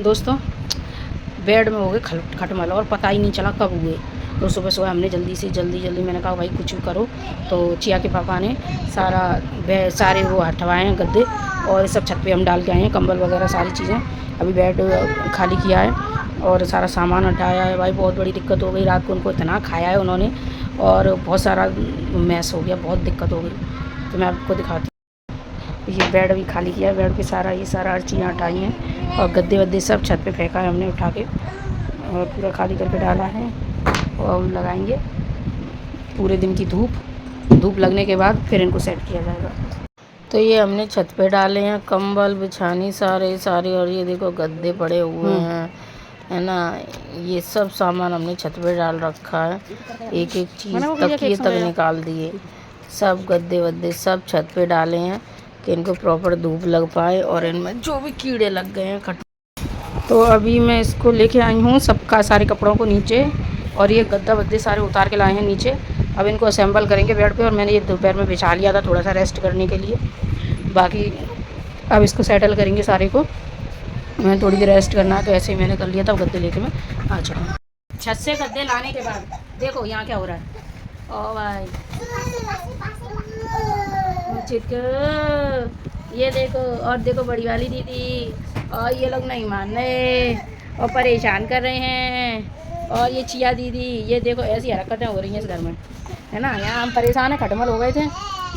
दोस्तों बेड में हो गए खटमल और पता ही नहीं चला कब हुए। तो सुबह सुबह हमने जल्दी मैंने कहा भाई कुछ भी करो। तो चिया के पापा ने सारे वो हटवाए हैं गद्दे और सब छत पे हम डाल के आए हैं, कंबल वगैरह सारी चीज़ें। अभी बेड खाली किया है और सारा सामान हटाया है। भाई बहुत बड़ी दिक्कत हो गई, रात को उनको इतना खाया है उन्होंने और बहुत सारा मैस हो गया, बहुत दिक्कत हो गई। तो मैं आपको दिखाती हूँ। ये बेड भी खाली किया है, बेड पे ये सारा हर चीज़ें हटाई हैं और गद्दे वद्दे सब छत पे फेंका है हमने उठा के और पूरा खाली करके डाला है। और लगाएंगे पूरे दिन की धूप लगने के बाद फिर इनको सेट किया जाएगा। तो ये हमने छत पे डाले हैं कंबल बिछानी सारे और ये देखो गद्दे पड़े हुए हैं, है ना। ये सब सामान हमने छत पे डाल रखा है, एक एक चीज़ तकिए तक निकाल दिए, सब गद्दे वद्दे सब छत पे डाले हैं कि इनको प्रॉपर धूप लग पाए और इनमें जो भी कीड़े लग गए हैं तो अभी मैं इसको लेके आई हूँ सबका सारे कपड़ों को नीचे और ये गद्दा वद्दे सारे उतार के लाए हैं नीचे। अब इनको असेंबल करेंगे बेड पे और मैंने ये दोपहर में बिछा लिया था थोड़ा सा रेस्ट करने के लिए। बाकी अब इसको सेटल करेंगे सारे को। मैं थोड़ी देर रेस्ट करना है तो ऐसे ही मैंने कर लिया था। गद्दे लेके मैं आ जाऊँ। छत से गद्दे लाने के बाद देखो यहाँ क्या हो रहा है। ओ भाई ये देखो, और देखो बड़ी वाली दीदी और ये लोग नहीं मान रहे और परेशान कर रहे हैं। और ये चिया दीदी, ये देखो ऐसी हरकतें हो रही हैं इस घर में, है ना। यहाँ हम परेशान हैं, खटमल हो गए थे।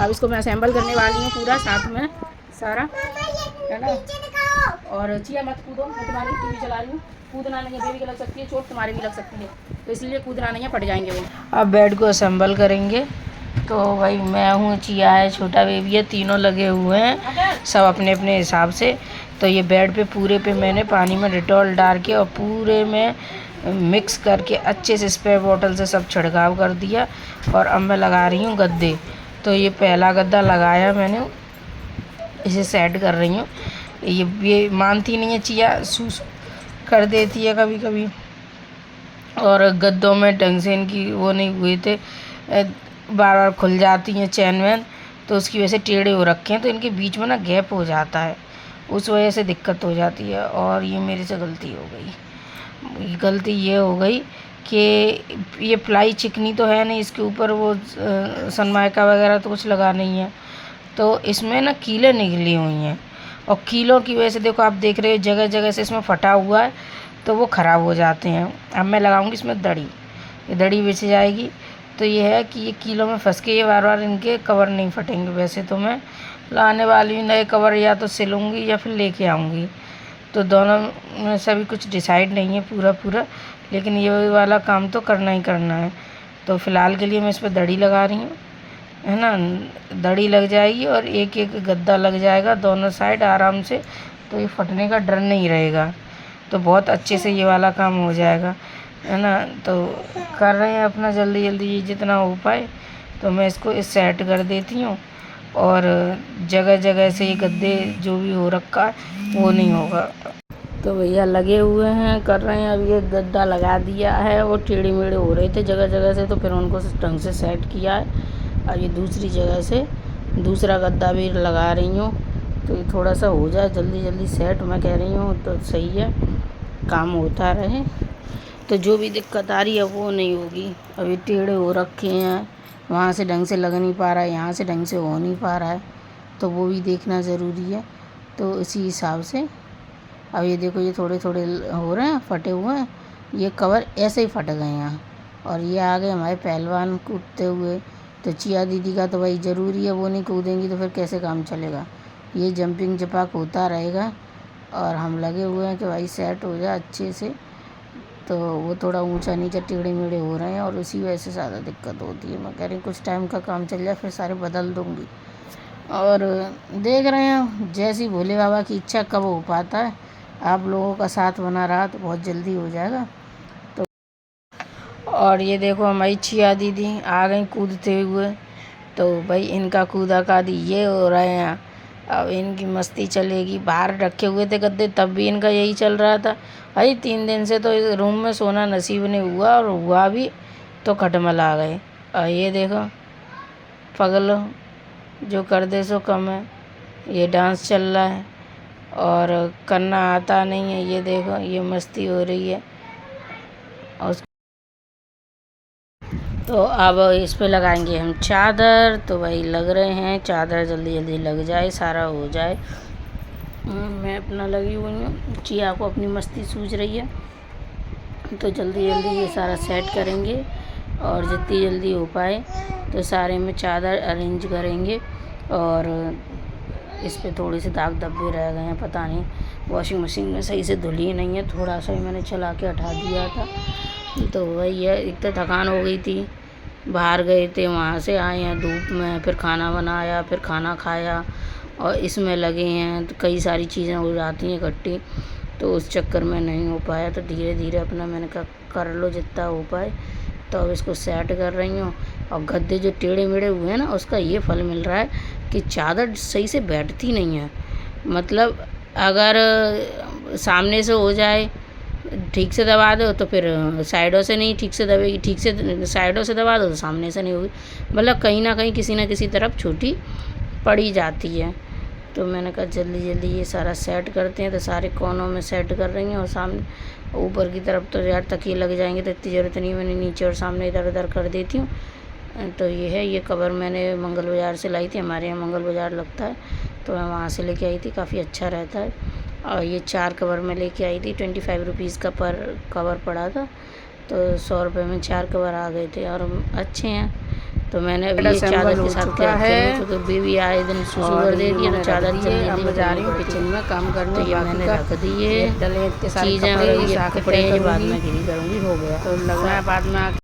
अब इसको मैं असेंबल करने वाली हूँ पूरा साथ में सारा, है ना। और चिया मत कूदो, मैं तुम्हारी टीवी चला रही हूँ। कूदना नहीं है, बेबी की लग सकती है चोट, तुम्हारी भी लग सकती है, तो इसलिए कूदना नहीं है, फट जाएंगे वो। अब बेड को असेंबल करेंगे। तो भाई मैं हूँ, चिया है, छोटा बेबी है, तीनों लगे हुए हैं सब अपने अपने हिसाब से। तो ये बेड पे पूरे पे मैंने पानी में डिटॉल डाल के और पूरे में मिक्स करके अच्छे से स्प्रे बोतल से सब छिड़काव कर दिया और अब मैं लगा रही हूँ गद्दे। तो ये पहला गद्दा लगाया मैंने, इसे सेट कर रही हूँ। ये मानती नहीं है चिया, सूस कर देती है कभी कभी और गद्दों में ढंग से इनकी वो नहीं हुए थे, बार बार खुल जाती हैं चैन वैन, तो उसकी वजह से टेढ़े हो रखे हैं तो इनके बीच में ना गैप हो जाता है, उस वजह से दिक्कत हो जाती है। और ये मेरे से गलती हो गई, गलती ये हो गई कि ये प्लाई चिकनी तो है नहीं, इसके ऊपर वो सनमाइका वगैरह तो कुछ लगा नहीं है, तो इसमें ना कीलें निकली हुई हैं और कीलों की वजह से देखो आप देख रहे हो जगह जगह से इसमें फटा हुआ है तो वो ख़राब हो जाते हैं। अब मैं लगाऊंगी इसमें दड़ी, ये दड़ी बिछ जाएगी। तो ये है कि ये कीलों में फंस के ये बार बार इनके कवर नहीं फटेंगे। वैसे तो मैं लाने वाली हूँ नए कवर, या तो सिलूँगी या फिर लेके आऊँगी, तो दोनों में से अभी कुछ डिसाइड नहीं है पूरा, लेकिन ये वाला काम तो करना ही करना है। तो फ़िलहाल के लिए मैं इस पर दड़ी लगा रही हूँ, है ना। दड़ी लग जाएगी और एक एक गद्दा लग जाएगा दोनों साइड आराम से, तो ये फटने का डर नहीं रहेगा, तो बहुत अच्छे से ये वाला काम हो जाएगा, है ना। तो कर रहे हैं अपना जल्दी जितना हो पाए। तो मैं इसको इस सेट कर देती हूँ और जगह जगह से ये गद्दे जो भी हो रखा है वो नहीं होगा। तो भैया लगे हुए हैं, कर रहे हैं। अब ये गद्दा लगा दिया है, वो टेढ़े मेढ़े हो रहे थे जगह जगह से, तो फिर उनको ढंग से सेट किया है। और ये दूसरी जगह से दूसरा गद्दा भी लगा रही हूँ, तो ये थोड़ा सा हो जाए जल्दी सेट, मैं कह रही हूँ तो सही है, काम होता रहे। तो जो भी दिक्कत आ रही है वो नहीं होगी। अभी टेढ़े हो रखे हैं, वहाँ से ढंग से लग नहीं पा रहा है, यहाँ से ढंग से हो नहीं पा रहा है, तो वो भी देखना ज़रूरी है। तो इसी हिसाब से अब ये देखो ये थोड़े हो रहे हैं, फटे हुए हैं, ये कवर ऐसे ही फट गए हैं। और ये आ गए हमारे पहलवान कूदते हुए। तो चिया दीदी का तो भाई ज़रूरी है, वो नहीं कूदेंगी तो फिर कैसे काम चलेगा। ये जंपिंग जपाक होता रहेगा और हम लगे हुए हैं कि भाई सेट हो जाए अच्छे से। तो वो थोड़ा ऊंचा नीचा टेढ़े मेढ़े हो रहे हैं और उसी वजह से ज़्यादा दिक्कत होती है। मैं कह रही हूँ कुछ टाइम का काम चल जाए फिर सारे बदल दूँगी। और देख रहे हैं जैसी भोले बाबा की इच्छा कब हो पाता है। आप लोगों का साथ बना रहा तो बहुत जल्दी हो जाएगा। तो और ये देखो हमारी चिया दीदी आ गई कूदते हुए। तो भाई इनका कूदा कादी ये हो रहे हैं, अब इनकी मस्ती चलेगी। बाहर रखे हुए थे गद्दे तब भी इनका यही चल रहा था। भाई 3 दिन से तो इस रूम में सोना नसीब नहीं हुआ, और हुआ भी तो खटमल आ गए। और ये देखो पगलो जो कर दे सो कम है, ये डांस चल रहा है। और करना आता नहीं है। ये देखो ये मस्ती हो रही है। और तो अब इस पे लगाएंगे हम चादर। तो वही लग रहे हैं, चादर जल्दी जल्दी लग जाए, सारा हो जाए। मैं अपना लगी हुई हूँ, चिया को अपनी मस्ती सूझ रही है, तो जल्दी जल्दी ये सारा सेट करेंगे। और जितनी जल्दी हो पाए तो सारे में चादर अरेंज करेंगे। और इस पे थोड़े से दाग धब्बे रह गए हैं, पता नहीं वॉशिंग मशीन में सही से धुली नहीं है, थोड़ा सा ही मैंने चला के हटा दिया था। तो वही है, एक तो थकान हो गई थी, बाहर गए थे, वहाँ से आए हैं धूप में, फिर खाना बनाया, फिर खाना खाया और इसमें लगे हैं, तो कई सारी चीज़ें हो जाती हैं इकट्ठी, तो उस चक्कर में नहीं हो पाया। तो धीरे धीरे अपना मैंने कहा कर लो जितना हो पाए। तो अब इसको सेट कर रही हूँ। और गद्दे जो टेढ़े मेढ़े हुए हैं ना, उसका ये फल मिल रहा है कि चादर सही से बैठती नहीं है। मतलब अगर सामने से हो जाए, ठीक से दबा दो तो फिर साइडों से नहीं ठीक से दबेगी, ठीक से साइडों से दबा दो तो सामने से नहीं होगी। मतलब कहीं ना कहीं किसी न किसी तरफ छूटी पड़ी जाती है। तो मैंने कहा जल्दी जल्दी ये सारा सेट करते हैं। तो सारे कोनों में सेट कर रही हैं। और सामने ऊपर की तरफ तो यार तकिए लग जाएंगे, तो इतनी ज़रूरत नहीं, मैंने नीचे और सामने इधर उधर कर देती हूँ। तो ये है, ये कवर मैंने मंगल बाज़ार से लाई थी, हमारे यहाँ मंगल बाज़ार लगता है, तो मैं वहाँ से लेके आई थी, काफ़ी अच्छा रहता है। और ये 4 कवर मैं लेके आई थी, 25 रुपीज़ का पर कवर पड़ा था, तो 100 रुपये में 4 कवर आ गए थे और अच्छे हैं। तो मैंने अभी ये चादर के साथ क्या है, तो बेबी आए दिन सुसु कर दे दिया, तो चादर जल्दी जल्दी जा रही हूँ किचन में काम करने। तो ये मैंने रख दिए चीज़ें, और ये कपड़े बाद में गिरी करूँगी, हो गया। तो लग रहा है बाद में